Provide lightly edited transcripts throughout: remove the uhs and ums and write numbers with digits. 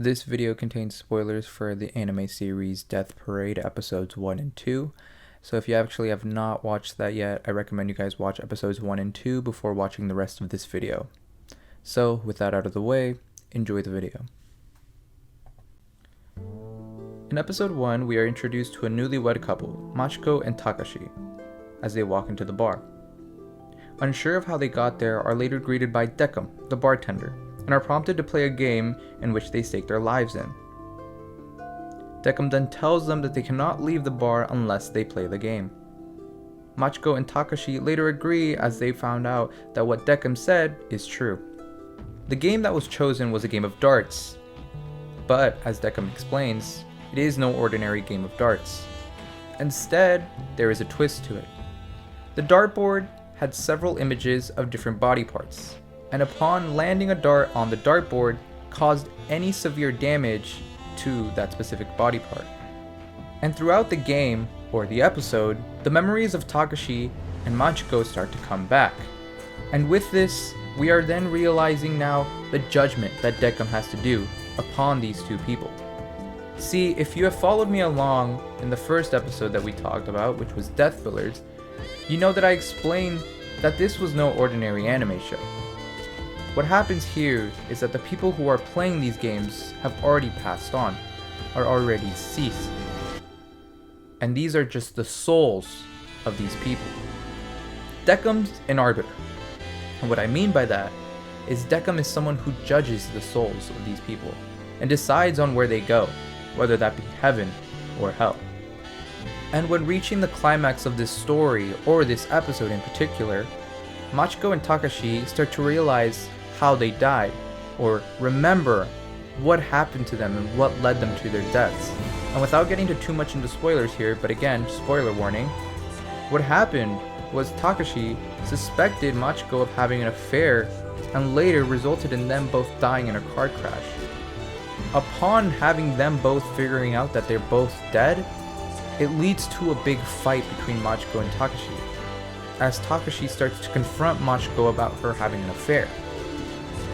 This video contains spoilers for the anime series Death Parade episodes 1 and 2. So if you actually have not watched that yet, I recommend you guys watch episodes 1 and 2 before watching the rest of this video. So with that out of the way, enjoy the video. In episode 1, we are introduced to a newlywed couple, Machiko and Takashi, as they walk into the bar. Unsure of how they got there, are later greeted by Decim, the bartender, and are prompted to play a game in which they stake their lives in. Decim then tells them that they cannot leave the bar unless they play the game. Machiko and Takashi later agree as they found out that what Decim said is true. The game that was chosen was a game of darts, but as Decim explains, it is no ordinary game of darts. Instead, there is a twist to it. The dartboard had several images of different body parts, and upon landing a dart on the dartboard caused any severe damage to that specific body part. And throughout the game, or the episode, the memories of Takashi and Machiko start to come back. And with this, we are then realizing now the judgment that Decim has to do upon these two people. See, if you have followed me along in the first episode that we talked about, which was Death Billards, you know that I explained that this was no ordinary anime show. What happens here is that the people who are playing these games have already passed on, are already ceased. And these are just the souls of these people. Decim's an arbiter. And what I mean by that is Decim is someone who judges the souls of these people and decides on where they go, whether that be heaven or hell. And when reaching the climax of this story, or this episode in particular, Machiko and Takashi start to realize how they died, or remember what happened to them and what led them to their deaths. And without getting too much into spoilers here, but again, spoiler warning, what happened was Takashi suspected Machiko of having an affair and later resulted in them both dying in a car crash. Upon having them both figuring out that they're both dead, it leads to a big fight between Machiko and Takashi, as Takashi starts to confront Machiko about her having an affair.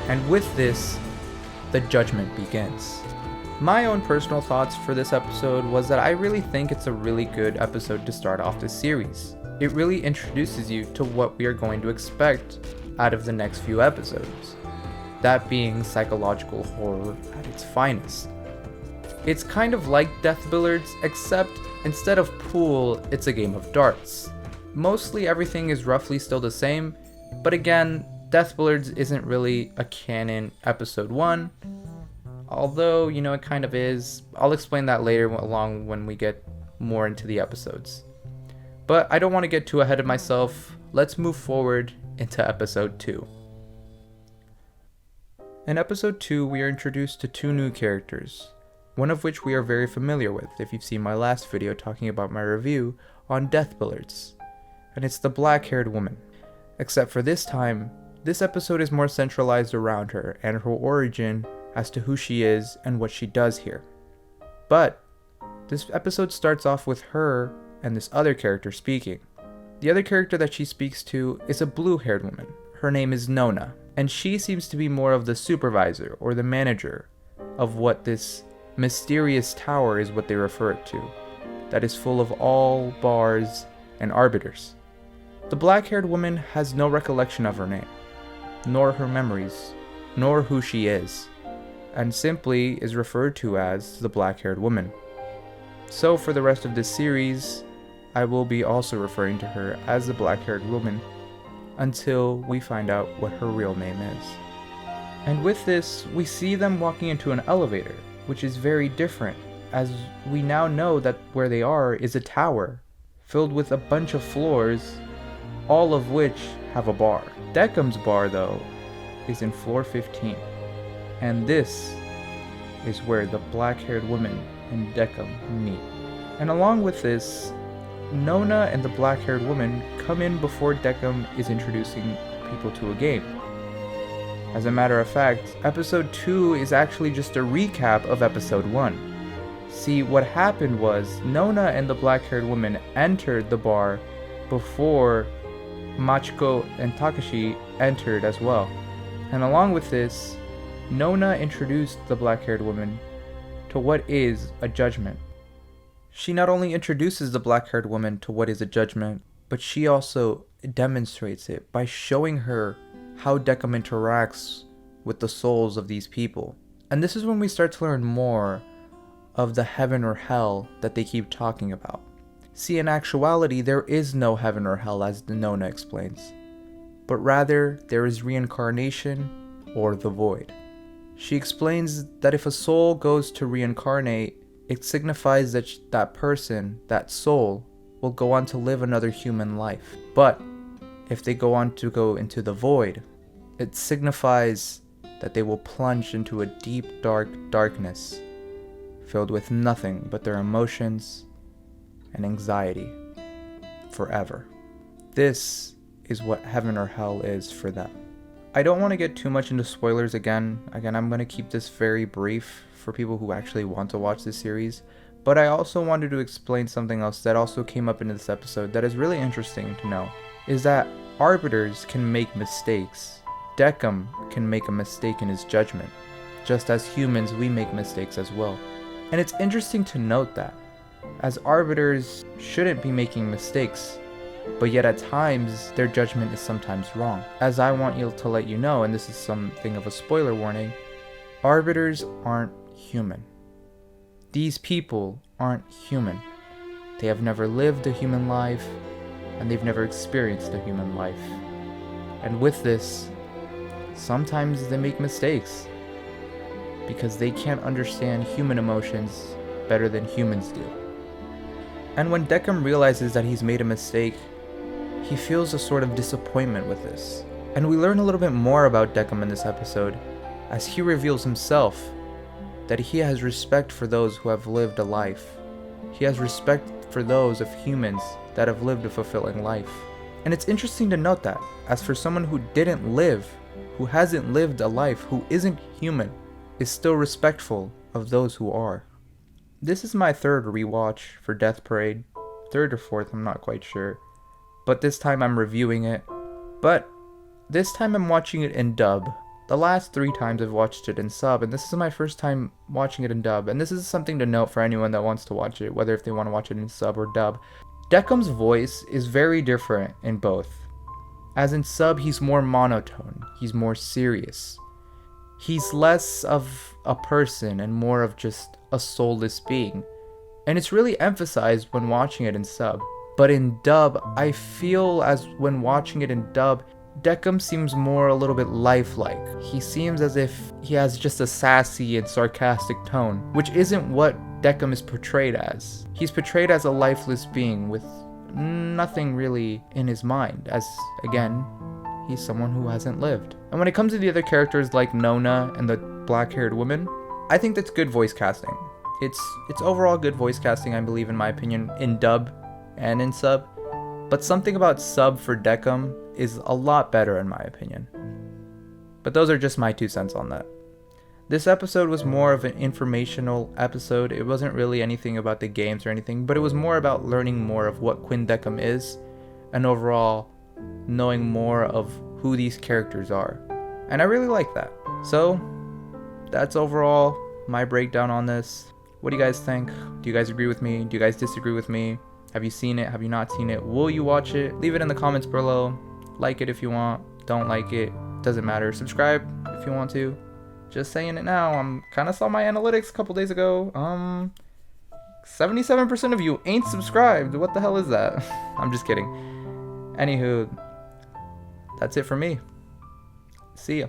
And with this, the judgment begins. My own personal thoughts for this episode was that I really think it's a really good episode to start off this series. It really introduces you to what we are going to expect out of the next few episodes, that being psychological horror at its finest. It's kind of like Death Billards, except instead of pool, it's a game of darts. Mostly everything is roughly still the same, but again, Death Billards isn't really a canon episode 1, although, it kind of is. I'll explain that later along when we get more into the episodes. But I don't want to get too ahead of myself. Let's move forward into episode 2. In episode 2, we are introduced to two new characters, one of which we are very familiar with if you've seen my last video talking about my review on Death Billards, and it's the black-haired woman. Except for this time, this episode is more centralized around her and her origin as to who she is and what she does here. But this episode starts off with her and this other character speaking. The other character that she speaks to is a blue-haired woman. Her name is Nona, and she seems to be more of the supervisor or the manager of what this mysterious tower is what they refer it to, that is full of all bars and arbiters. The black-haired woman has no recollection of her name, nor her memories, nor who she is, and simply is referred to as the black-haired woman. So for the rest of this series, I will be also referring to her as the black-haired woman until we find out what her real name is. And with this, we see them walking into an elevator, which is very different, as we now know that where they are is a tower filled with a bunch of floors, all of which have a bar. Decim's bar, though, is in floor 15, and this is where the black-haired woman and Decim meet. And along with this, Nona and the black-haired woman come in before Decim is introducing people to a game. As a matter of fact, episode 2 is actually just a recap of episode 1. See, what happened was Nona and the black-haired woman entered the bar before Machiko and Takashi entered as well. And along with this, Nona introduced the black-haired woman to what is a judgment. She not only introduces the black-haired woman to what is a judgment, but she also demonstrates it by showing her how Decum interacts with the souls of these people. And this is when we start to learn more of the heaven or hell that they keep talking about. See, in actuality, there is no heaven or hell, as Nona explains, but rather there is reincarnation or the void. She explains that if a soul goes to reincarnate, it signifies that that person, that soul, will go on to live another human life. But if they go on to go into the void, it signifies that they will plunge into a deep, dark darkness filled with nothing but their emotions and anxiety forever. This is what heaven or hell is for them. I don't want to get too much into spoilers again. I'm going to keep this very brief for people who actually want to watch this series. But I also wanted to explain something else that also came up in this episode that is really interesting to know, is that arbiters can make mistakes. Decum can make a mistake in his judgment. Just as humans, we make mistakes as well. And it's interesting to note that, as arbiters shouldn't be making mistakes, but yet at times their judgment is sometimes wrong. As I want you to let you know, and this is something of a spoiler warning, arbiters aren't human. These people aren't human. They have never lived a human life, and they've never experienced a human life. And with this, sometimes they make mistakes, because they can't understand human emotions better than humans do. And when Decum realizes that he's made a mistake, he feels a sort of disappointment with this. And we learn a little bit more about Decum in this episode, as he reveals himself that he has respect for those who have lived a life. He has respect for those of humans that have lived a fulfilling life. And it's interesting to note that, as for someone who didn't live, who hasn't lived a life, who isn't human, is still respectful of those who are. This is my third rewatch for Death Parade. Third or fourth, I'm not quite sure. But this time I'm reviewing it. But this time I'm watching it in dub. The last 3 times I've watched it in sub, and this is my first time watching it in dub. And this is something to note for anyone that wants to watch it, whether if they want to watch it in sub or dub. Decum's voice is very different in both. As in sub, he's more monotone, he's more serious. He's less of a person and more of just a soulless being. And it's really emphasized when watching it in sub. But in dub, I feel as when watching it in dub, Decum seems more a little bit lifelike. He seems as if he has just a sassy and sarcastic tone, which isn't what Decum is portrayed as. He's portrayed as a lifeless being with nothing really in his mind, as, again, he's someone who hasn't lived. And when it comes to the other characters like Nona and the black-haired woman, I think that's good voice casting. It's overall good voice casting, I believe, in my opinion, in dub and in sub. But something about sub for Decum is a lot better in my opinion. But those are just my 2 cents on that. This episode was more of an informational episode. It wasn't really anything about the games or anything, but it was more about learning more of what Quinn Decum is, and overall knowing more of who these characters are. And I really like that. So that's overall my breakdown on this. What do you guys think? Do you guys agree with me? Do you guys disagree with me? Have you seen it? Have you not seen it? Will you watch it? Leave it in the comments below. Like it if you want. Don't like it. Doesn't matter. Subscribe if you want to. Just saying it now. I'm kind of saw my analytics a couple days ago. 77% of you ain't subscribed. What the hell is that? I'm just kidding. Anywho, that's it for me. See ya.